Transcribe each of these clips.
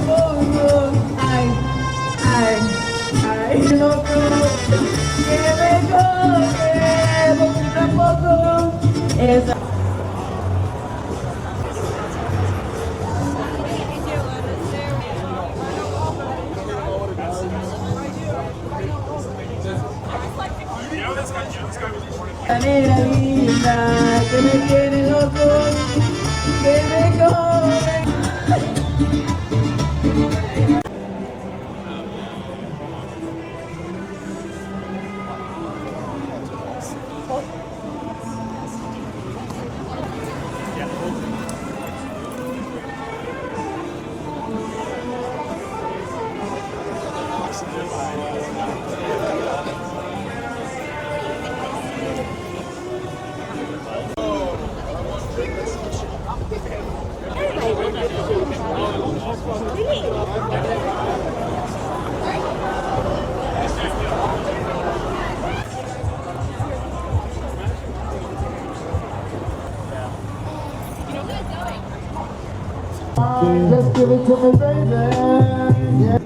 poco, ay, loco, que me coge poquito a poco. Esa. La negra linda que me tiene loco, que me coge. Just give it to me, baby. Yeah.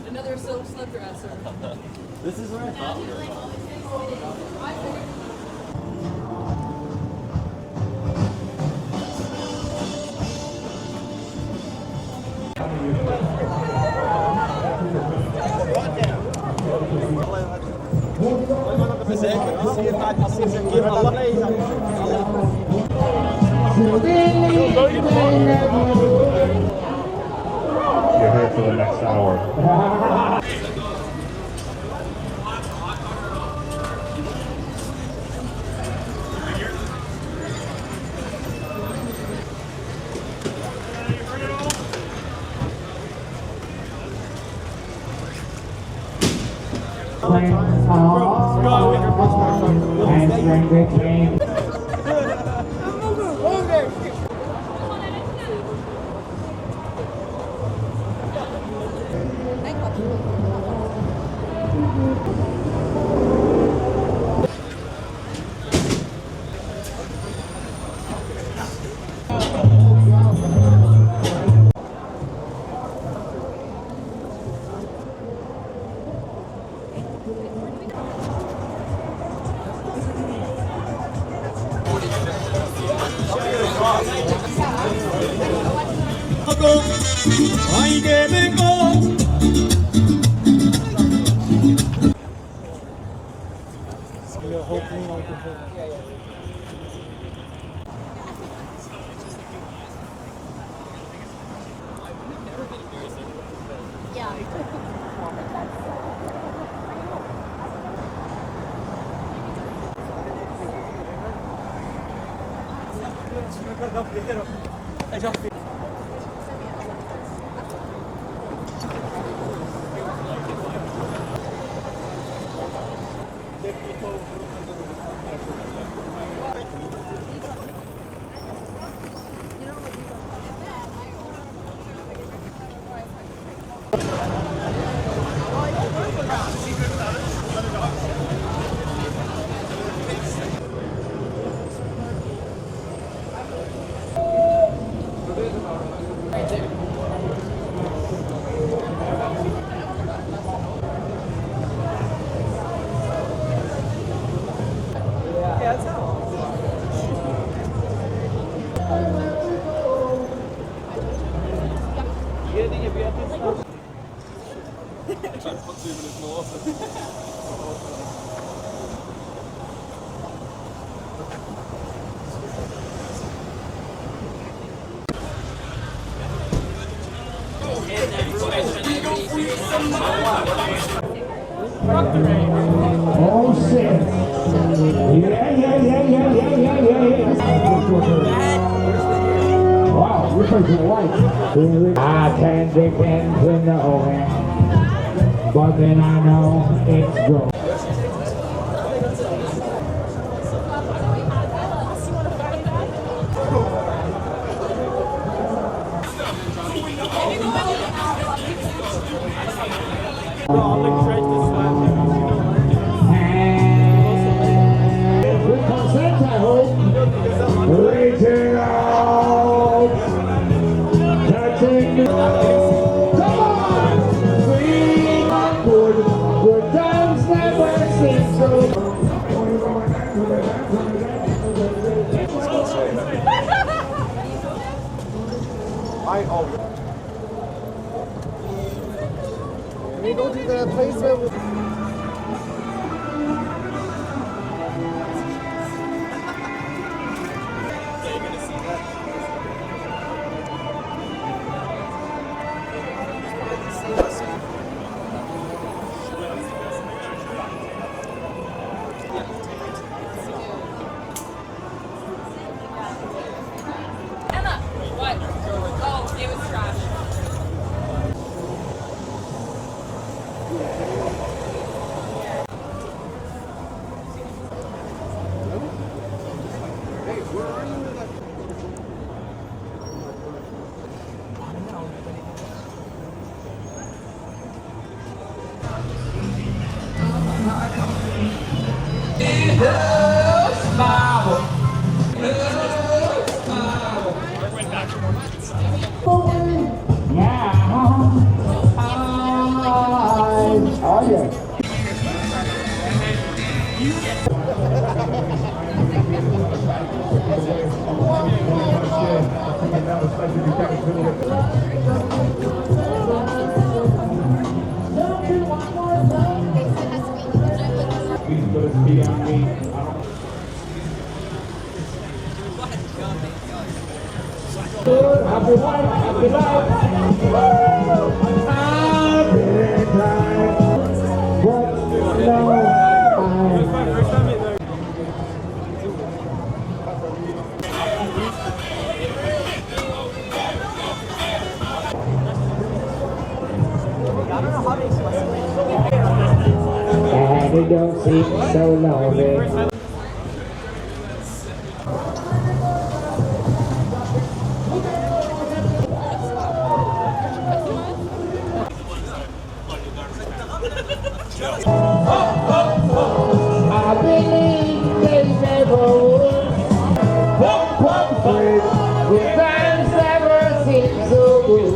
Another silk slip dresser. This is what I thought. You're here for the next hour. Answering the king. Ay, que me Oh shit. Wow, you're pretty white. I can't begin to know it, but then I know it's true. With consent, I hope. Reaching out, touching me. Come on, sweet, good times never seem so. Can we go to the place where we... Emma, what? Oh, it was trash. Oh, yeah. Please put a speed on me. Happy life, happy life. Happy time. But no, and it don't seem so lonely. I believe they never would. Good times never seem so good.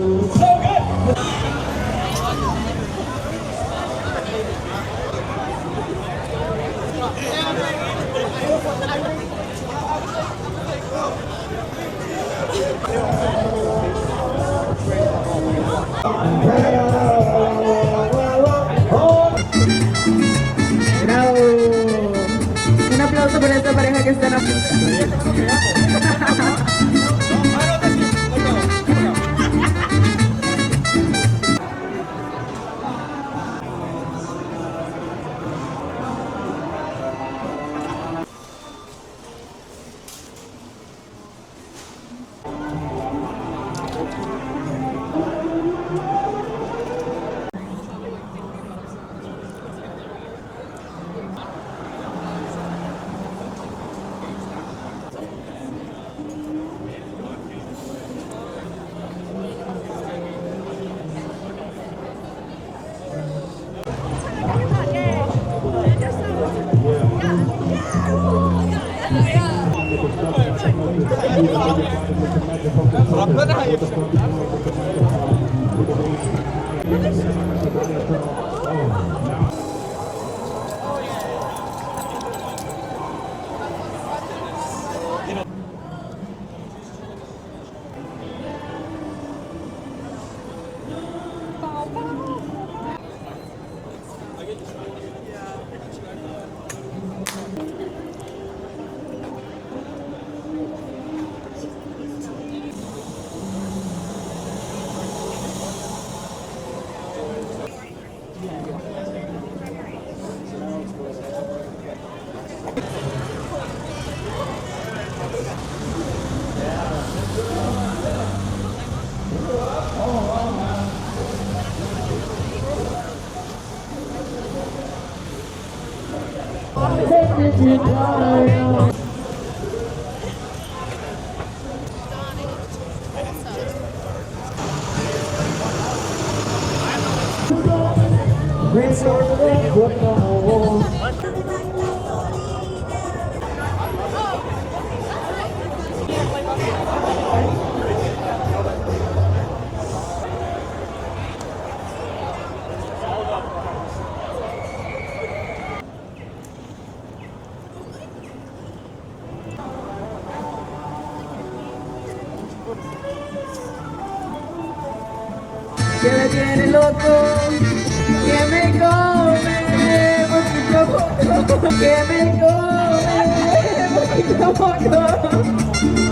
Bravo. Un aplauso para esta pareja que está en la Que me tiene loco, que me come, poquito a poco, que me come, poquito a poco.